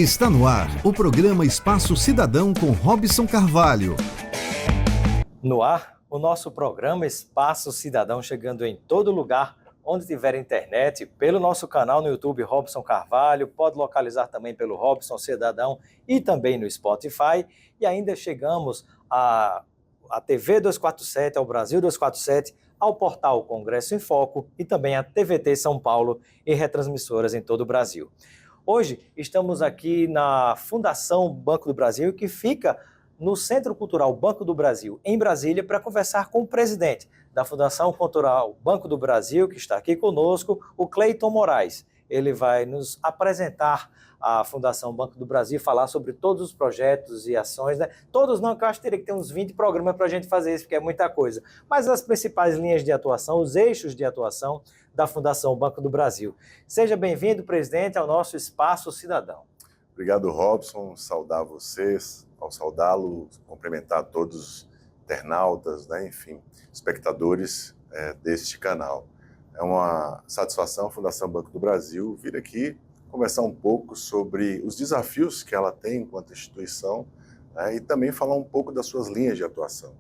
Está no ar o programa Espaço Cidadão com Robson Carvalho. No ar, o nosso programa Espaço Cidadão, chegando em todo lugar onde tiver internet, pelo nosso canal no YouTube Robson Carvalho, pode localizar também pelo Robson Cidadão e também no Spotify. E ainda chegamos à TV 247, ao Brasil 247, ao portal Congresso em Foco e também à TVT São Paulo e retransmissoras em todo o Brasil. Hoje estamos aqui na Fundação Banco do Brasil, que fica no Centro Cultural Banco do Brasil, em Brasília, para conversar com o presidente da Fundação Cultural Banco do Brasil, que está aqui conosco, o Cleiton Moraes. Ele vai nos apresentar a Fundação Banco do Brasil, falar sobre todos os projetos e ações, né? Todos não, que eu acho que teria que ter uns 20 programas para a gente fazer isso, porque é muita coisa. Mas as principais linhas de atuação, os eixos de atuação da Fundação Banco do Brasil. Seja bem-vindo, presidente, ao nosso Espaço Cidadão. Obrigado, Robson. Saudar vocês, ao saudá-lo, cumprimentar todos os internautas, né? Enfim, espectadores deste canal. É uma satisfação a Fundação Banco do Brasil vir aqui conversar um pouco sobre os desafios que ela tem enquanto instituição, né? E também falar um pouco das suas linhas de atuação.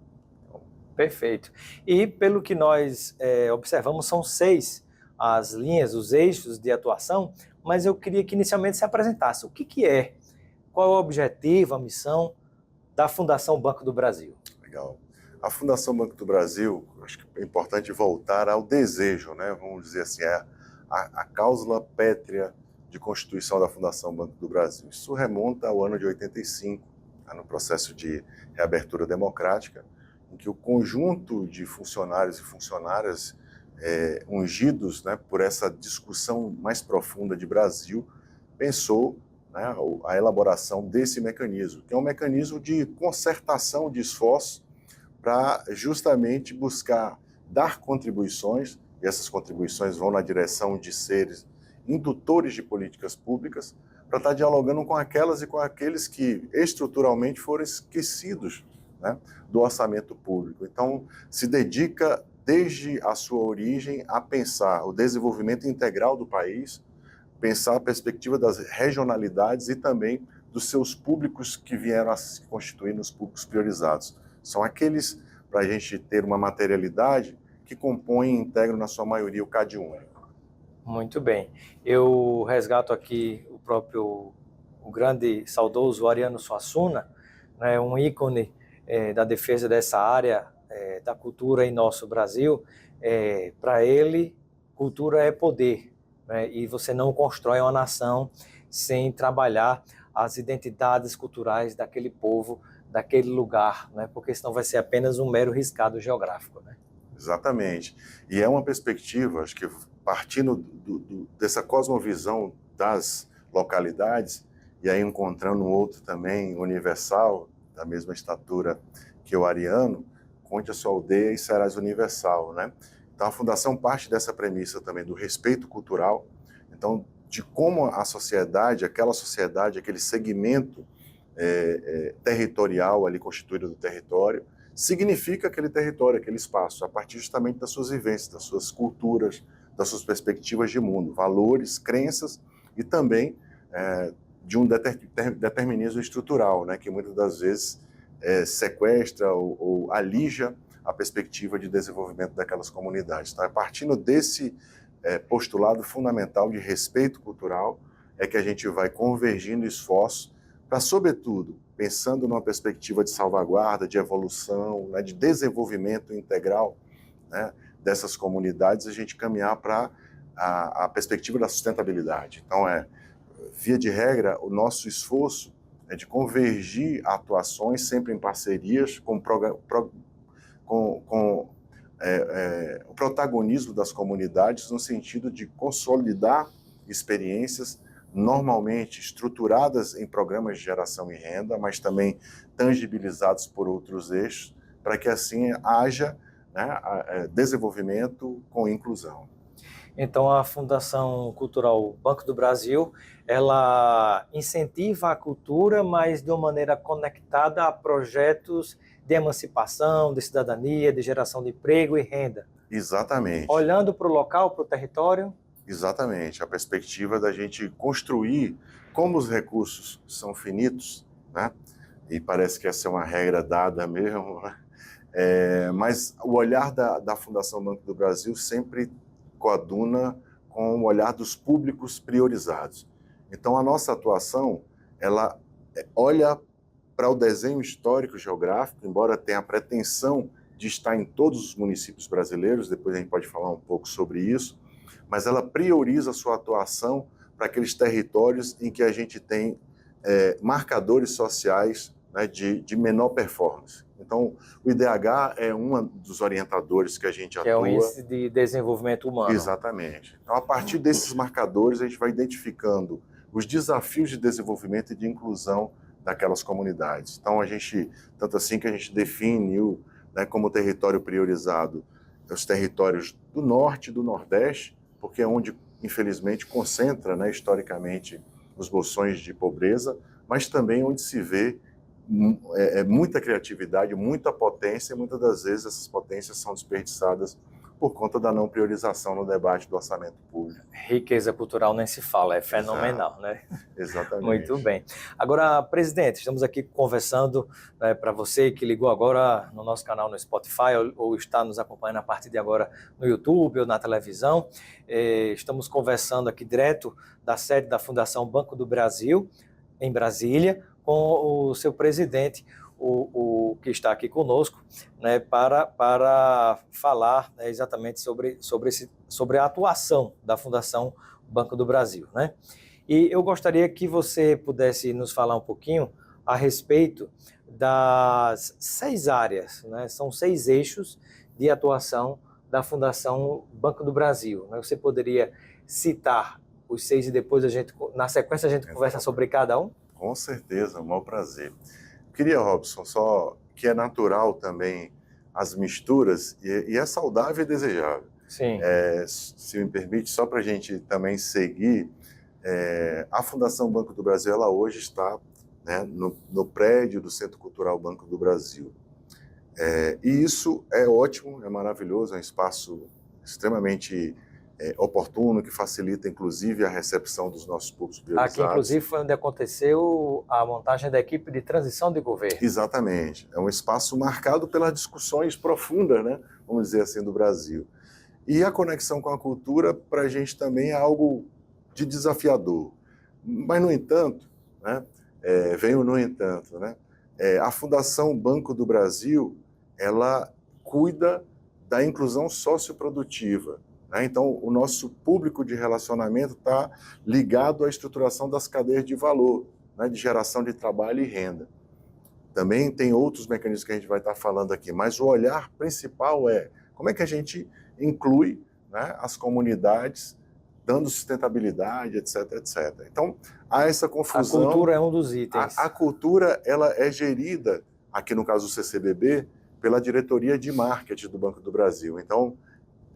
Perfeito. E pelo que nós observamos, são 6 as linhas, os eixos de atuação, mas eu queria que inicialmente se apresentasse. O que é? Qual é o objetivo, a missão da Fundação Banco do Brasil? Legal. A Fundação Banco do Brasil, acho que é importante voltar ao desejo, né? Vamos dizer assim, a cláusula pétrea de constituição da Fundação Banco do Brasil. Isso remonta ao ano de 85, no processo de reabertura democrática, em que o conjunto de funcionários e funcionárias ungidos, né, por essa discussão mais profunda de Brasil, pensou, né, a elaboração desse mecanismo, que é um mecanismo de concertação de esforços para justamente buscar dar contribuições, e essas contribuições vão na direção de seres indutores de políticas públicas, para estar dialogando com aquelas e com aqueles que estruturalmente foram esquecidos, né, do orçamento público. Então, se dedica desde a sua origem a pensar o desenvolvimento integral do país, pensar a perspectiva das regionalidades e também dos seus públicos que vieram a se constituir nos públicos priorizados. São aqueles, para a gente ter uma materialidade, que compõem e integram na sua maioria o CAD único. Muito bem. Eu resgato aqui o grande, saudoso Ariano Suassuna, né, um ícone da defesa dessa área da cultura em nosso Brasil. Para ele, cultura é poder, né, e você não constrói uma nação sem trabalhar as identidades culturais daquele povo, daquele lugar, né, porque senão vai ser apenas um mero riscado geográfico, né? Exatamente. E é uma perspectiva, acho que partindo dessa cosmovisão das localidades, e aí encontrando um outro também universal, da mesma estatura que o Ariano, conte a sua aldeia e serás universal, né? Então a Fundação parte dessa premissa também do respeito cultural, então de como a sociedade, aquele segmento territorial ali constituído do território, significa aquele território, aquele espaço, a partir justamente das suas vivências, das suas culturas, das suas perspectivas de mundo, valores, crenças e também de um determinismo estrutural, né, que muitas das vezes sequestra ou alija a perspectiva de desenvolvimento daquelas comunidades. Então, partindo desse postulado fundamental de respeito cultural, é que a gente vai convergindo esforços para, sobretudo, pensando numa perspectiva de salvaguarda, de evolução, né, de desenvolvimento integral, né, dessas comunidades, a gente caminhar para a perspectiva da sustentabilidade. Então, via de regra, o nosso esforço é de convergir atuações sempre em parcerias com o protagonismo das comunidades, no sentido de consolidar experiências normalmente estruturadas em programas de geração e renda, mas também tangibilizados por outros eixos, para que assim haja, né, desenvolvimento com inclusão. Então, a Fundação Cultural Banco do Brasil, ela incentiva a cultura, mas de uma maneira conectada a projetos de emancipação, de cidadania, de geração de emprego e renda. Exatamente. Olhando para o local, para o território. Exatamente. A perspectiva da gente construir como os recursos são finitos, né? E parece que essa é uma regra dada mesmo, né? Mas o olhar da Fundação Banco do Brasil sempre coaduna com o olhar dos públicos priorizados. Então, a nossa atuação, ela olha para o desenho histórico geográfico, embora tenha a pretensão de estar em todos os municípios brasileiros, depois a gente pode falar um pouco sobre isso, mas ela prioriza a sua atuação para aqueles territórios em que a gente tem marcadores sociais, né, de menor performance. Então, o IDH é um dos orientadores que a gente atua. Que é o Índice de Desenvolvimento Humano. Exatamente. Então, a partir desses marcadores, a gente vai identificando os desafios de desenvolvimento e de inclusão daquelas comunidades. Então, tanto assim que a gente definiu, né, como território priorizado os territórios do Norte e do Nordeste, porque é onde, infelizmente, concentra, né, historicamente, os bolsões de pobreza, mas também onde se vê muita criatividade, muita potência, e muitas das vezes essas potências são desperdiçadas por conta da não priorização no debate do orçamento público. Riqueza cultural nem se fala, é fenomenal, né? Exatamente. Muito bem. Agora, presidente, estamos aqui conversando, né, para você que ligou agora no nosso canal no Spotify ou está nos acompanhando a partir de agora no YouTube ou na televisão. Estamos conversando aqui direto da sede da Fundação Banco do Brasil, em Brasília, com o seu presidente, o que está aqui conosco, né, para falar, né, exatamente sobre a atuação da Fundação Banco do Brasil, né? E eu gostaria que você pudesse nos falar um pouquinho a respeito das 6 áreas, né? São 6 eixos de atuação da Fundação Banco do Brasil, né? Você poderia citar os 6 e depois na sequência a gente conversa sobre cada um? Com certeza, um maior prazer. Queria, Robson, só que é natural também as misturas e é saudável e desejável. Sim. Se me permite, só para a gente também seguir, a Fundação Banco do Brasil, ela hoje está, né, no prédio do Centro Cultural Banco do Brasil. E isso é ótimo, é maravilhoso, é um espaço extremamente oportuno, que facilita, inclusive, a recepção dos nossos públicos priorizados. Aqui, inclusive, foi onde aconteceu a montagem da equipe de transição de governo. Exatamente. É um espaço marcado pelas discussões profundas, né, vamos dizer assim, do Brasil. E a conexão com a cultura, para a gente, também é algo de desafiador. Mas, no entanto, né, a Fundação Banco do Brasil, ela cuida da inclusão socioprodutiva. Então, o nosso público de relacionamento está ligado à estruturação das cadeias de valor, né, de geração de trabalho e renda. Também tem outros mecanismos que a gente vai estar falando aqui, mas o olhar principal é como é que a gente inclui, né, as comunidades, dando sustentabilidade, etc, etc. Então, há essa confusão. A cultura é um dos itens. A cultura, ela é gerida, aqui no caso do CCBB, pela diretoria de marketing do Banco do Brasil. Então,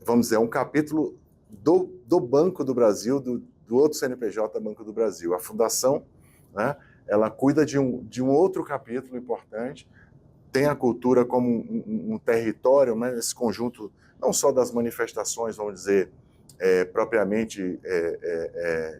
vamos dizer, é um capítulo do Banco do Brasil, do outro CNPJ Banco do Brasil. A Fundação, né, ela cuida de um outro capítulo importante, tem a cultura como um território, né, esse conjunto, não só das manifestações, vamos dizer, propriamente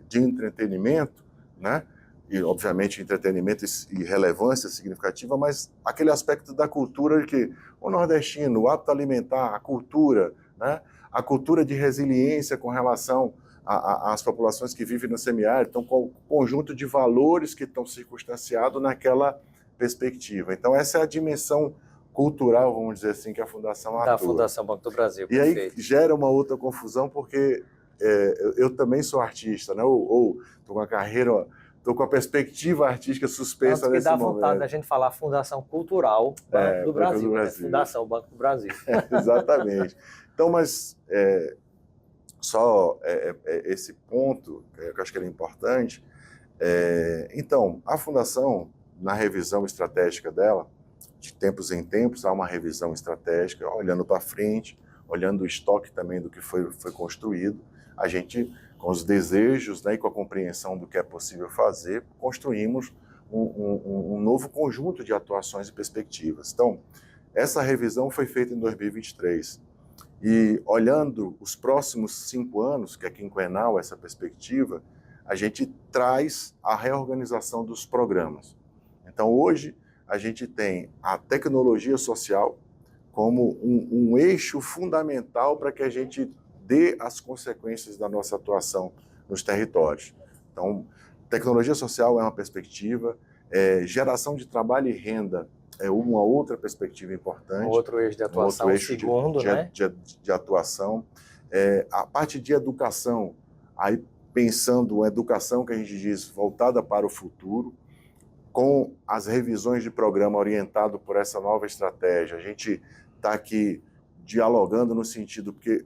de entretenimento, né, e obviamente entretenimento e relevância significativa, mas aquele aspecto da cultura de que o nordestino, o hábito alimentar, a cultura, né, a cultura de resiliência com relação às populações que vivem no semiárido, então, com o conjunto de valores que estão circunstanciados naquela perspectiva. Então, essa é a dimensão cultural, vamos dizer assim, que a Fundação atua. Da Fundação Banco do Brasil, e perfeito. Aí gera uma outra confusão, porque eu também sou artista, né? ou estou com a carreira, estou com a perspectiva artística suspensa nesse momento. Dá vontade da gente falar Fundação Cultural Banco do Brasil, né? Fundação Banco do Brasil. Exatamente. Então, mas só esse ponto, que eu acho que ele é importante. Então, a Fundação, na revisão estratégica dela, de tempos em tempos, há uma revisão estratégica, olhando para frente, olhando o estoque também do que foi construído, a gente, com os desejos, né, e com a compreensão do que é possível fazer, construímos um novo conjunto de atuações e perspectivas. Então, essa revisão foi feita em 2023. E olhando os próximos 5 anos, que é quinquenal essa perspectiva, a gente traz a reorganização dos programas. Então, hoje, a gente tem a tecnologia social como um eixo fundamental para que a gente dê as consequências da nossa atuação nos territórios. Então, tecnologia social é uma perspectiva, geração de trabalho e renda é uma outra perspectiva importante. Outro eixo de atuação, outro eixo segundo, né? de atuação. A parte de educação, aí pensando uma educação que a gente diz voltada para o futuro, com as revisões de programa orientado por essa nova estratégia. A gente está aqui dialogando no sentido, porque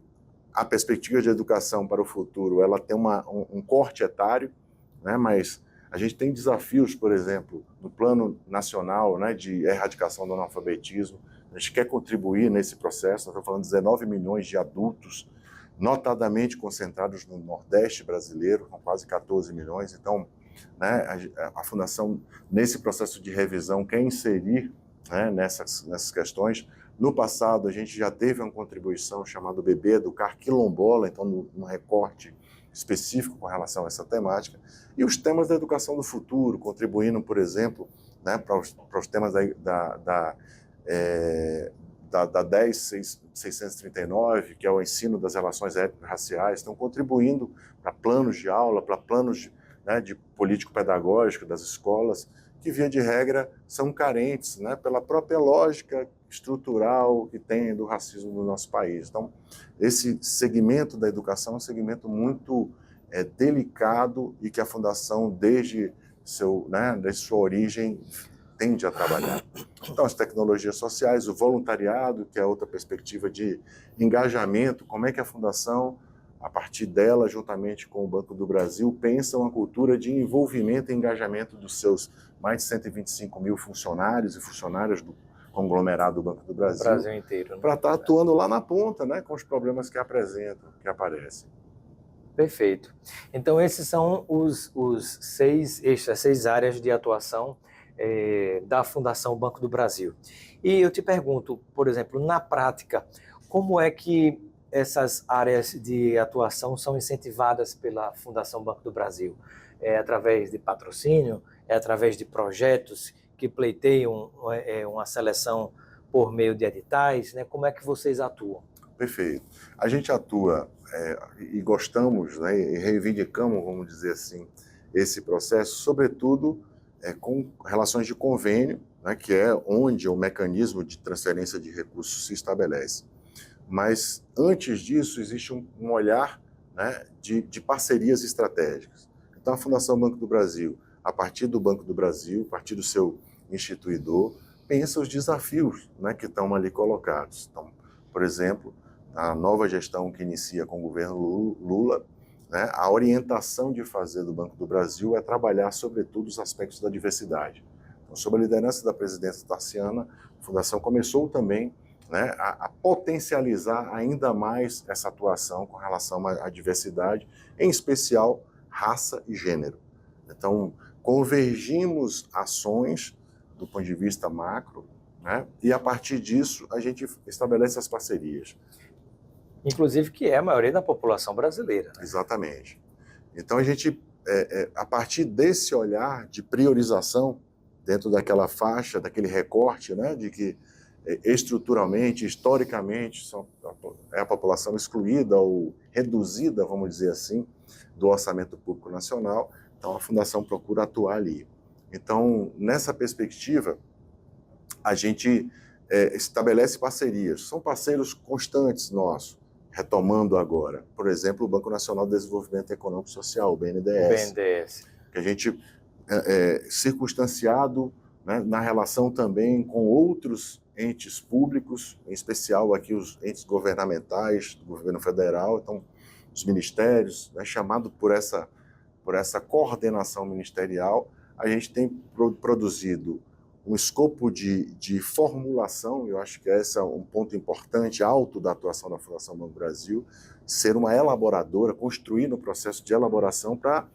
a perspectiva de educação para o futuro, ela tem um corte etário, né, mas a gente tem desafios, por exemplo, no plano nacional, né, de erradicação do analfabetismo. A gente quer contribuir nesse processo. Nós estamos falando de 19 milhões de adultos, notadamente concentrados no Nordeste brasileiro, com quase 14 milhões. Então, né, a Fundação, nesse processo de revisão, quer inserir, né, nessas questões. No passado, a gente já teve uma contribuição chamada Bebê Educar Quilombola, então, num recorte específico com relação a essa temática. E os temas da educação do futuro, contribuindo, por exemplo, né, para os temas da 10.639, que é o ensino das relações étnico-raciais, estão contribuindo para planos de aula, para planos de político-pedagógico das escolas, que, via de regra, são carentes, né, pela própria lógica estrutural que tem do racismo no nosso país. Então, esse segmento da educação é um segmento muito delicado e que a Fundação, desde sua origem, tende a trabalhar. Então, as tecnologias sociais, o voluntariado, que é outra perspectiva de engajamento, como é que a Fundação, a partir dela, juntamente com o Banco do Brasil, pensa uma cultura de envolvimento e engajamento dos seus mais de 125 mil funcionários e funcionárias do conglomerado do Banco do Brasil Inteiro, né? Para estar atuando lá na ponta, né, com os problemas que apresentam, que aparecem. Perfeito. Então, esses são os 6 eixos, as 6 áreas de atuação da Fundação Banco do Brasil. E eu te pergunto, por exemplo, na prática, como é que essas áreas de atuação são incentivadas pela Fundação Banco do Brasil? É através de patrocínio? É através de projetos que pleiteiam uma seleção por meio de editais, né? Como é que vocês atuam? Perfeito. A gente atua e gostamos, né, e reivindicamos, vamos dizer assim, esse processo, sobretudo com relações de convênio, né, que é onde o mecanismo de transferência de recursos se estabelece. Mas, antes disso, existe um olhar, né, de parcerias estratégicas. Então, a Fundação Banco do Brasil, a partir do Banco do Brasil, a partir do seu instituidor, pensa os desafios, né, que estão ali colocados. Então, por exemplo, a nova gestão que inicia com o governo Lula, né, a orientação de fazer do Banco do Brasil é trabalhar, sobretudo, os aspectos da diversidade. Então, sob a liderança da presidenta Tarciana, a Fundação começou também, né, a potencializar ainda mais essa atuação com relação à diversidade, em especial raça e gênero. Então, convergimos ações do ponto de vista macro, né, e a partir disso a gente estabelece as parcerias. Inclusive que é a maioria da população brasileira, né? Exatamente. Então a gente, a partir desse olhar de priorização dentro daquela faixa, daquele recorte, né, de que estruturalmente, historicamente, é a população excluída ou reduzida, vamos dizer assim, do orçamento público nacional, então a Fundação procura atuar ali. Então, nessa perspectiva, a gente estabelece parcerias, são parceiros constantes nossos, retomando agora, por exemplo, o Banco Nacional de Desenvolvimento Econômico e Social, o BNDES. Que a gente, circunstanciado, né, na relação também com outros entes públicos, em especial aqui os entes governamentais do governo federal, então os ministérios, né, chamado por essa coordenação ministerial, a gente tem produzido um escopo de formulação, eu acho que esse é um ponto importante, alto da atuação da Fundação Banco do Brasil, ser uma elaboradora, construir no processo de elaboração para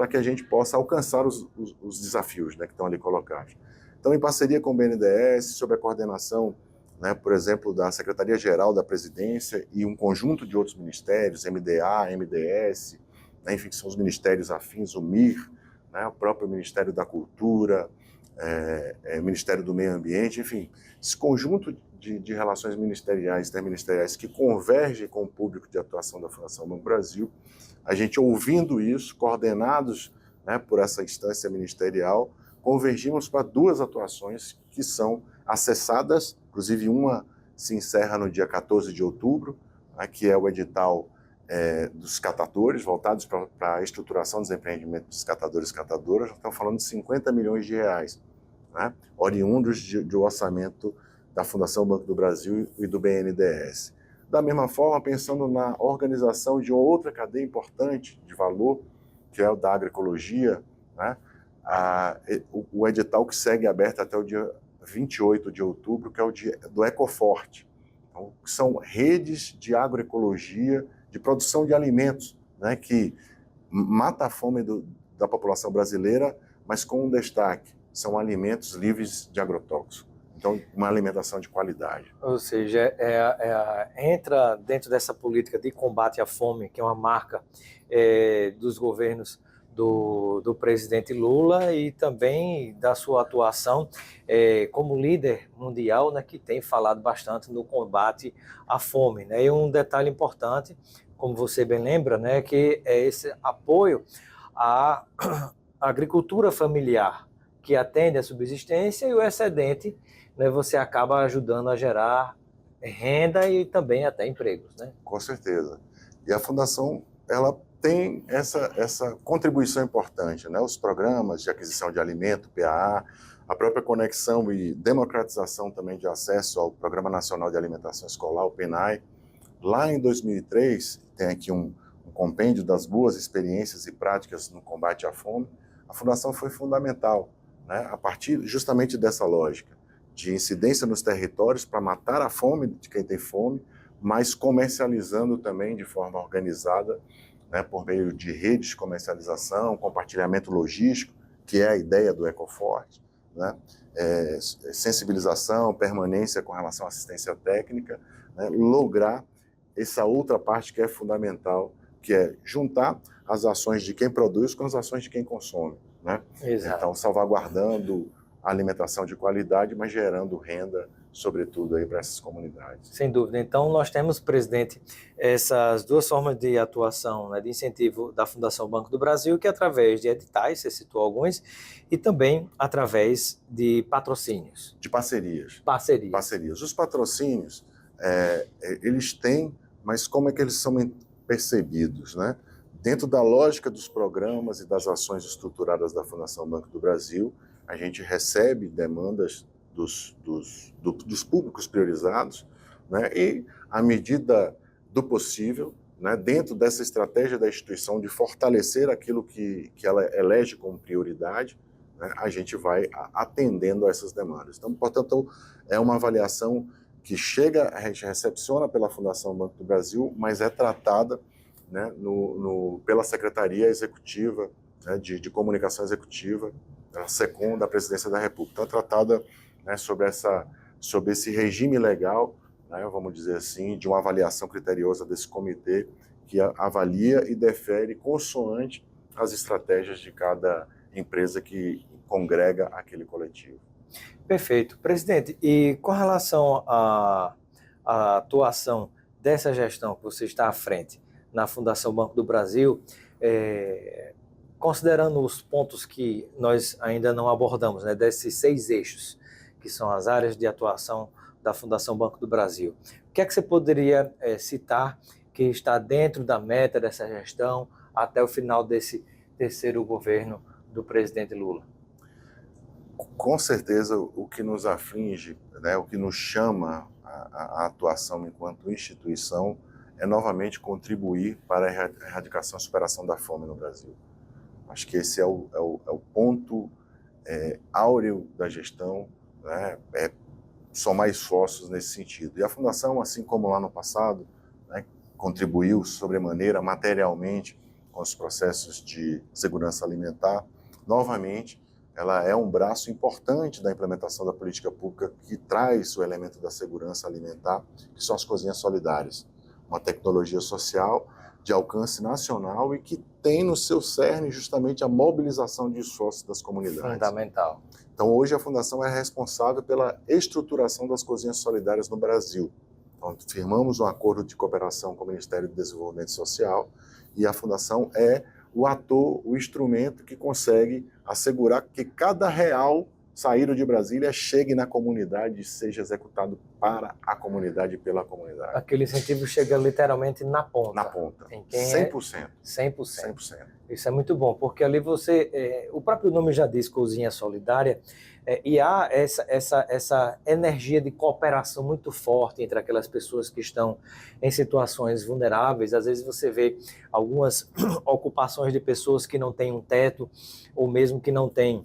que a gente possa alcançar os desafios, né, que estão ali colocados. Então, em parceria com o BNDES, sob a coordenação, né, por exemplo, da Secretaria-Geral da Presidência e um conjunto de outros ministérios, MDA, MDS, né, enfim, que são os ministérios afins, o MIR, né, o próprio Ministério da Cultura, Ministério do Meio Ambiente, enfim, esse conjunto de relações ministeriais, interministeriais que convergem com o público de atuação da Fundação Banco do Brasil, a gente ouvindo isso, coordenados, né, por essa instância ministerial, convergimos para 2 atuações que são acessadas, inclusive uma se encerra no dia 14 de outubro, né, que é o edital dos catadores, voltados para a estruturação dos empreendimentos dos catadores e catadoras. Nós estamos falando de 50 milhões de reais, né, oriundos de orçamento da Fundação Banco do Brasil e do BNDES. Da mesma forma, pensando na organização de outra cadeia importante de valor, que é o da agroecologia, né, o edital que segue aberto até o dia 28 de outubro, que é o dia do Ecoforte. Então, são redes de agroecologia, de produção de alimentos, né, que mata a fome da população brasileira, mas com um destaque, são alimentos livres de agrotóxicos. Então, uma alimentação de qualidade. Ou seja, entra dentro dessa política de combate à fome, que é uma marca dos governos do presidente Lula e também da sua atuação como líder mundial, né, que tem falado bastante no combate à fome, né? E um detalhe importante, como você bem lembra, né, que é esse apoio à agricultura familiar, que atende à subsistência, e o excedente, né, você acaba ajudando a gerar renda e também até empregos, né? Com certeza. E a Fundação, ela tem essa contribuição importante, né? Os programas de aquisição de alimento, PAA, a própria conexão e democratização também de acesso ao Programa Nacional de Alimentação Escolar, o PNAE. Lá em 2003, tem aqui um compêndio das boas experiências e práticas no combate à fome. A Fundação foi fundamental, né? A partir justamente dessa lógica de incidência nos territórios para matar a fome de quem tem fome, mas comercializando também de forma organizada, né, por meio de redes de comercialização, compartilhamento logístico, que é a ideia do Ecoforte, né, sensibilização, permanência com relação à assistência técnica, né, lograr essa outra parte que é fundamental, que é juntar as ações de quem produz com as ações de quem consome, né? Exato. Então, salvaguardando a alimentação de qualidade, mas gerando renda, sobretudo, aí para essas comunidades. Sem dúvida. Então, nós temos, presidente, essas 2 formas de atuação, né, de incentivo da Fundação Banco do Brasil, que é através de editais, você citou alguns, e também através de patrocínios. De parcerias. Parcerias. Os patrocínios, eles têm, mas como é que eles são percebidos, né? Dentro da lógica dos programas e das ações estruturadas da Fundação Banco do Brasil, a gente recebe demandas dos públicos priorizados, né, e, à medida do possível, né, dentro dessa estratégia da instituição de fortalecer aquilo que ela elege como prioridade, né, a gente vai atendendo a essas demandas. Então, portanto, é uma avaliação que chega, a gente recepciona pela Fundação Banco do Brasil, mas é tratada, né, pela Secretaria Executiva, né, de Comunicação Executiva, a SECOM da Presidência da República. Então, é tratada, né, sobre esse regime legal, né, vamos dizer assim, de uma avaliação criteriosa desse comitê que avalia e defere consoante as estratégias de cada empresa que congrega aquele coletivo. Perfeito. Presidente, e com relação à atuação dessa gestão que você está à frente na Fundação Banco do Brasil, considerando os pontos que nós ainda não abordamos, né, desses 6 eixos, que são as áreas de atuação da Fundação Banco do Brasil, o que é que você poderia citar que está dentro da meta dessa gestão até o final desse terceiro governo do presidente Lula? Com certeza, o que nos aflige, né, o que nos chama a atuação enquanto instituição é novamente contribuir para a erradicação e superação da fome no Brasil. Acho que esse é o ponto áureo da gestão, né, somar esforços nesse sentido. E a Fundação, assim como lá no passado, né, contribuiu sobremaneira materialmente com os processos de segurança alimentar, novamente, ela é um braço importante da implementação da política pública que traz o elemento da segurança alimentar, que são as cozinhas solidárias. Uma tecnologia social de alcance nacional e que tem no seu cerne justamente a mobilização de esforços das comunidades. Fundamental. Então, hoje a Fundação é responsável pela estruturação das cozinhas solidárias no Brasil. Então, firmamos um acordo de cooperação com o Ministério do Desenvolvimento Social e a Fundação é o ator, o instrumento que consegue assegurar que cada real saído de Brasília chegue na comunidade e seja executado para a comunidade e pela comunidade. Aquele incentivo chega literalmente na ponta. Na ponta. Em quem 100%. 100%. 100%. Isso é muito bom, porque ali você, o próprio nome já diz, Cozinha Solidária, e há essa energia de cooperação muito forte entre aquelas pessoas que estão em situações vulneráveis. Às vezes você vê algumas ocupações de pessoas que não têm um teto, ou mesmo que não têm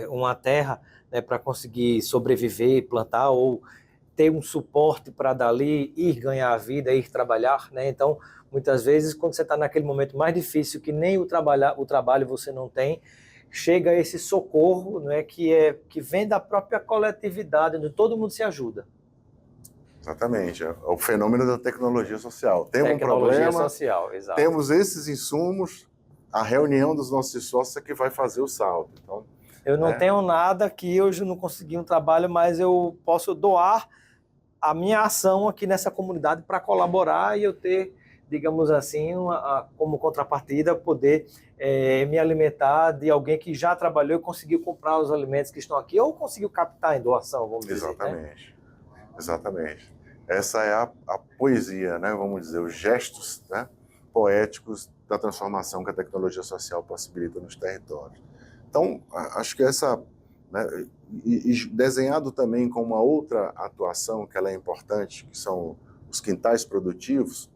uma terra, né, para conseguir sobreviver, plantar, ou ter um suporte para dali ir ganhar a vida, ir trabalhar, né? Então, muitas vezes, quando você está naquele momento mais difícil, que nem o trabalho você não tem, chega esse socorro, né, que vem da própria coletividade, onde todo mundo se ajuda. Exatamente, é o fenômeno da tecnologia social. Temos um problema, social, exato. Temos esses insumos, a reunião dos nossos esforços é que vai fazer o salto. Então, eu não tenho nada que hoje eu não consegui um trabalho, mas eu posso doar a minha ação aqui nessa comunidade para colaborar e eu ter, digamos assim, como contrapartida, poder me alimentar de alguém que já trabalhou e conseguiu comprar os alimentos que estão aqui, ou conseguiu captar em doação, vamos dizer. Exatamente, né? Exatamente. Essa é a poesia, né? Vamos dizer, os gestos, né, poéticos da transformação que a tecnologia social possibilita nos territórios. Então, acho que essa, né, e desenhado também com uma outra atuação que ela é importante, que são os quintais produtivos,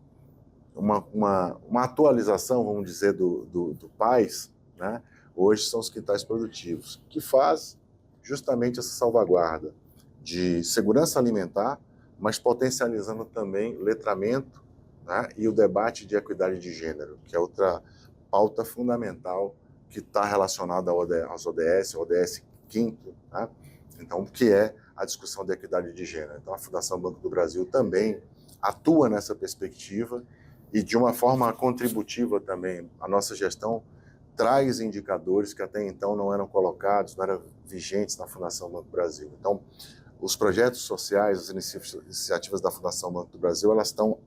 uma atualização, vamos dizer, do PAIS, né, hoje são os quintais produtivos, que faz justamente essa salvaguarda de segurança alimentar, mas potencializando também letramento, né, e o debate de equidade de gênero, que é outra pauta fundamental que está relacionada às ODS, ODS 5º, né? Então, que é a discussão da equidade de gênero. Então, a Fundação Banco do Brasil também atua nessa perspectiva e, de uma forma contributiva também, a nossa gestão traz indicadores que até então não eram colocados, não eram vigentes na Fundação Banco do Brasil. Então, os projetos sociais, as iniciativas da Fundação Banco do Brasil, elas estão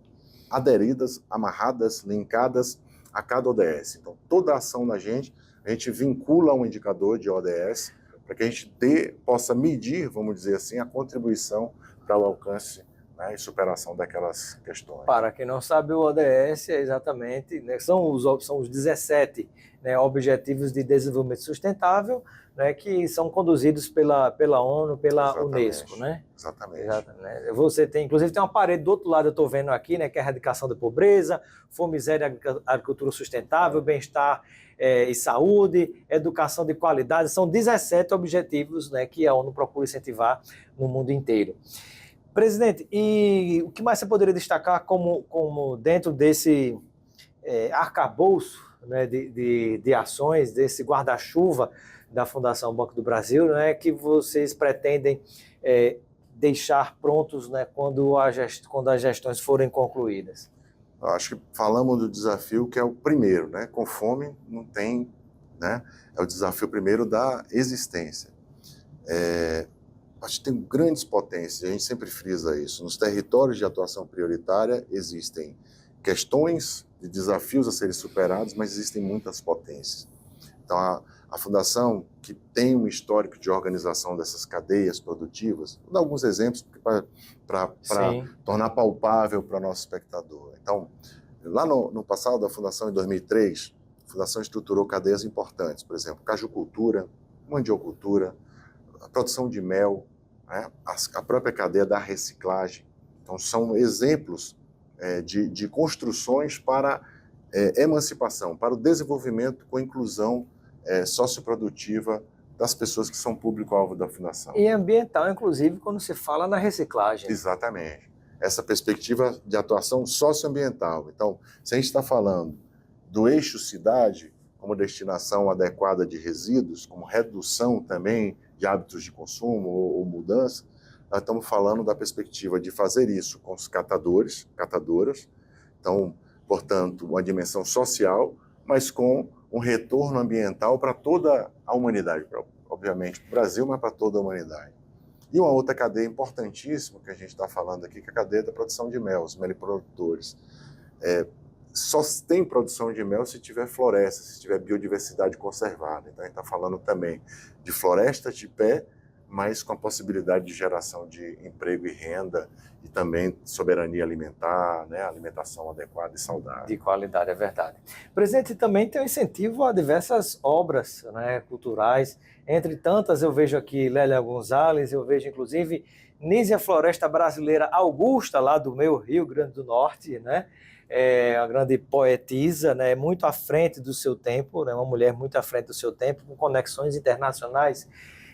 aderidas, amarradas, linkadas a cada ODS. Então, toda a ação da gente, a gente vincula um indicador de ODS para que a gente possa medir, vamos dizer assim, a contribuição para o alcance, né, e superação daquelas questões. Para quem não sabe, o ODS é exatamente, né, são os 17, né, Objetivos de Desenvolvimento Sustentável, né, que são conduzidos pela ONU, pela Unesco, né? Exatamente. Você tem, inclusive, tem uma parede do outro lado, eu estou vendo aqui, né, que é a erradicação da pobreza, fome, miséria, agricultura sustentável, bem-estar e saúde, educação de qualidade. São 17 objetivos, né, que a ONU procura incentivar no mundo inteiro. Presidente, e o que mais você poderia destacar como dentro desse arcabouço, né, de ações, desse guarda-chuva da Fundação Banco do Brasil, né, que vocês pretendem deixar prontos, né, quando as gestões forem concluídas? Eu acho que falamos do desafio que é o primeiro, né? Com fome não tem, né? É o desafio primeiro da existência. Acho que tem grandes potências, a gente sempre frisa isso. Nos territórios de atuação prioritária existem questões de desafios a serem superados, mas existem muitas potências. Então, a Fundação, que tem um histórico de organização dessas cadeias produtivas, vou dar alguns exemplos para tornar palpável para o nosso espectador. Então, lá no passado da Fundação, em 2003, a Fundação estruturou cadeias importantes, por exemplo, cajucultura, mandiocultura, a produção de mel, né, a própria cadeia da reciclagem. Então, são exemplos de construções para emancipação, para o desenvolvimento com inclusão socioprodutiva das pessoas que são público-alvo da Fundação. E ambiental, inclusive, quando se fala na reciclagem. Exatamente. Essa perspectiva de atuação socioambiental. Então, se a gente está falando do eixo cidade como destinação adequada de resíduos, como redução também de hábitos de consumo ou mudança, nós estamos falando da perspectiva de fazer isso com os catadores, catadoras. Então, portanto, uma dimensão social, mas com um retorno ambiental para toda a humanidade, obviamente para o Brasil, mas para toda a humanidade. E uma outra cadeia importantíssima que a gente está falando aqui, que é a cadeia da produção de mel, os meliprodutores. Só tem produção de mel se tiver floresta, se tiver biodiversidade conservada. Então a gente está falando também de florestas de pé, mas com a possibilidade de geração de emprego e renda e também soberania alimentar, né, alimentação adequada e saudável. De qualidade, é verdade. Presidente, também tem um incentivo a diversas obras, né, culturais. Entre tantas, eu vejo aqui Lélia Gonzalez, eu vejo inclusive Nízia Floresta Brasileira Augusta, lá do meu Rio Grande do Norte, né? É uma grande poetisa, né, muito à frente do seu tempo, né, uma mulher muito à frente do seu tempo, com conexões internacionais.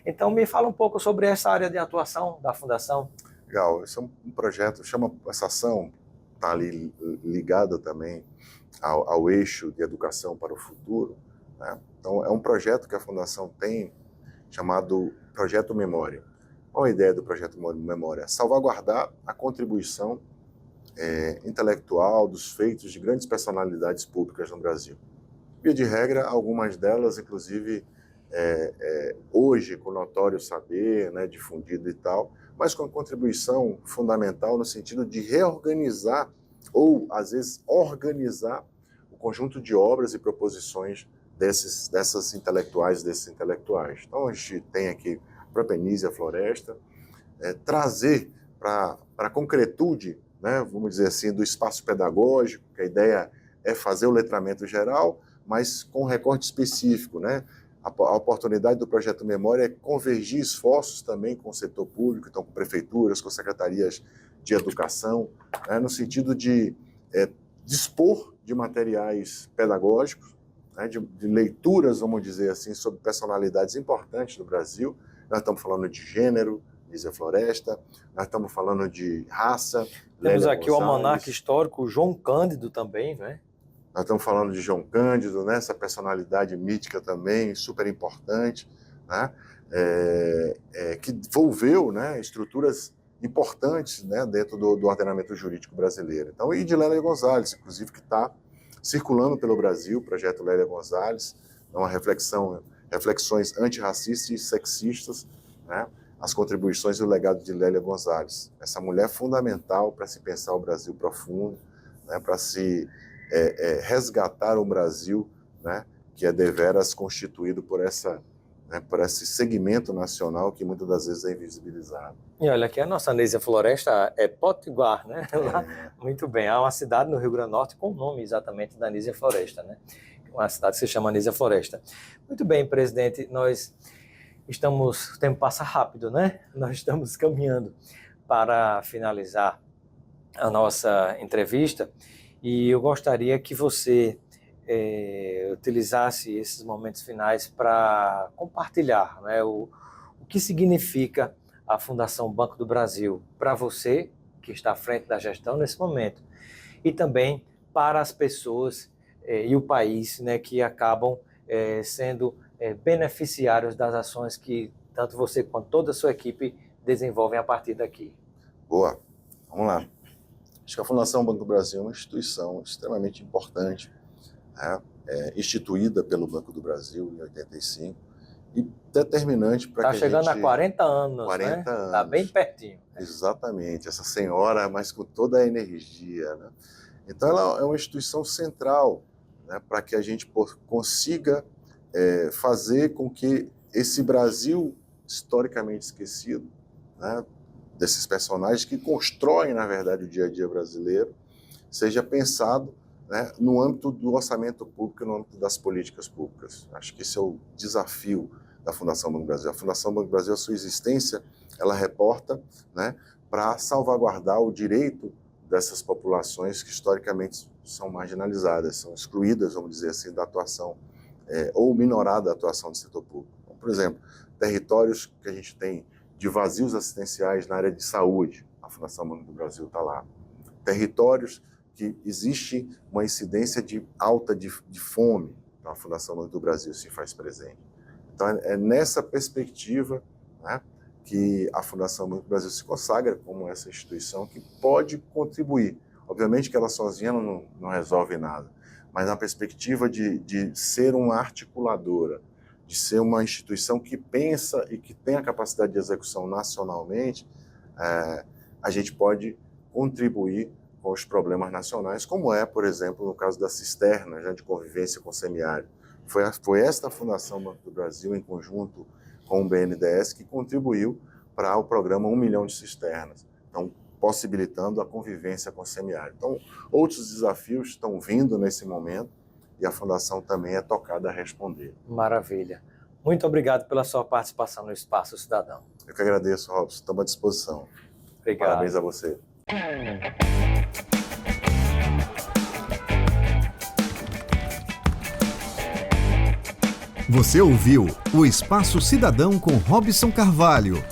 Então, me fala um pouco sobre essa área de atuação da Fundação. Legal, esse é um projeto, essa ação está ali ligada também ao eixo de educação para o futuro, né? Então, é um projeto que a Fundação tem, chamado Projeto Memória. Qual a ideia do Projeto Memória? Salvaguardar a contribuição intelectual dos feitos de grandes personalidades públicas no Brasil. Via de regra, algumas delas, inclusive, hoje, com notório saber, né, difundido e tal, mas com contribuição fundamental no sentido de reorganizar ou, às vezes, organizar o conjunto de obras e proposições desses intelectuais. Então, a gente tem aqui a própria Nízia Floresta, trazer para a concretude, né, vamos dizer assim, do espaço pedagógico, que a ideia é fazer o letramento geral, mas com recorte específico, né? A oportunidade do Projeto Memória é convergir esforços também com o setor público, então com prefeituras, com secretarias de educação, né, no sentido de dispor de materiais pedagógicos, né, de leituras, vamos dizer assim, sobre personalidades importantes do Brasil. Nós estamos falando de gênero, Nízia Floresta, nós estamos falando de raça. Temos Lélia aqui o Gonzalez. almanaque histórico João Cândido também, né? Nós estamos falando de João Cândido, né? Essa personalidade mítica também, super importante, né? Que envolveu, né, estruturas importantes, né, dentro do ordenamento jurídico brasileiro. Então, e de Lélia Gonzalez, inclusive, que está circulando pelo Brasil, o projeto Lélia Gonzalez, é uma reflexões antirracistas e sexistas, né? As contribuições e o legado de Lélia Gonzalez. Essa mulher fundamental para se pensar o Brasil profundo, né, para se resgatar um Brasil, né, que é deveras constituído por esse segmento nacional que muitas das vezes é invisibilizado. E olha, aqui a nossa Nízia Floresta é Potiguar, né? Lá, muito bem, há uma cidade no Rio Grande do Norte com o nome exatamente da Nízia Floresta, né? Uma cidade que se chama Nízia Floresta. Muito bem, presidente, o tempo passa rápido, né? Nós estamos caminhando para finalizar a nossa entrevista e eu gostaria que você utilizasse esses momentos finais para compartilhar, né, o que significa a Fundação Banco do Brasil para você, que está à frente da gestão nesse momento, e também para as pessoas e o país, né, que acabam sendo beneficiários das ações que tanto você quanto toda a sua equipe desenvolvem a partir daqui. Boa, vamos lá. Acho que a Fundação Banco do Brasil é uma instituição extremamente importante, né, instituída pelo Banco do Brasil em 85 e determinante para que a gente... Está chegando a 40 anos, 40 né? anos. Está bem pertinho. Exatamente, essa senhora, mas com toda a energia, né? Então ela é uma instituição central, né, para que a gente consiga fazer com que esse Brasil historicamente esquecido, né, desses personagens que constroem, na verdade, o dia a dia brasileiro, seja pensado, né, no âmbito do orçamento público e no âmbito das políticas públicas. Acho que esse é o desafio da Fundação Banco do Brasil. A Fundação Banco do Brasil, a sua existência, ela reporta, né, para salvaguardar o direito dessas populações que historicamente são marginalizadas, são excluídas, vamos dizer assim, da atuação ou minorada a atuação do setor público. Então, por exemplo, territórios que a gente tem de vazios assistenciais na área de saúde, a Fundação Banco do Brasil está lá. Territórios que existe uma incidência alta de fome, então a Fundação Banco do Brasil se faz presente. Então é nessa perspectiva, né, que a Fundação Banco do Brasil se consagra como essa instituição que pode contribuir. Obviamente que ela sozinha não resolve nada, mas na perspectiva de ser uma articuladora, de ser uma instituição que pensa e que tem a capacidade de execução nacionalmente, a gente pode contribuir com os problemas nacionais, como é, por exemplo, no caso da cisterna, já de convivência com o semiárido. Foi esta Fundação Banco do Brasil, em conjunto com o BNDES, que contribuiu para o programa 1 milhão de cisternas, então possibilitando a convivência com o semiárido. Então, outros desafios estão vindo nesse momento e a Fundação também é tocada a responder. Maravilha. Muito obrigado pela sua participação no Espaço Cidadão. Eu que agradeço, Robson. Estamos à disposição. Obrigado. Parabéns a você. Você ouviu o Espaço Cidadão com Robson Carvalho.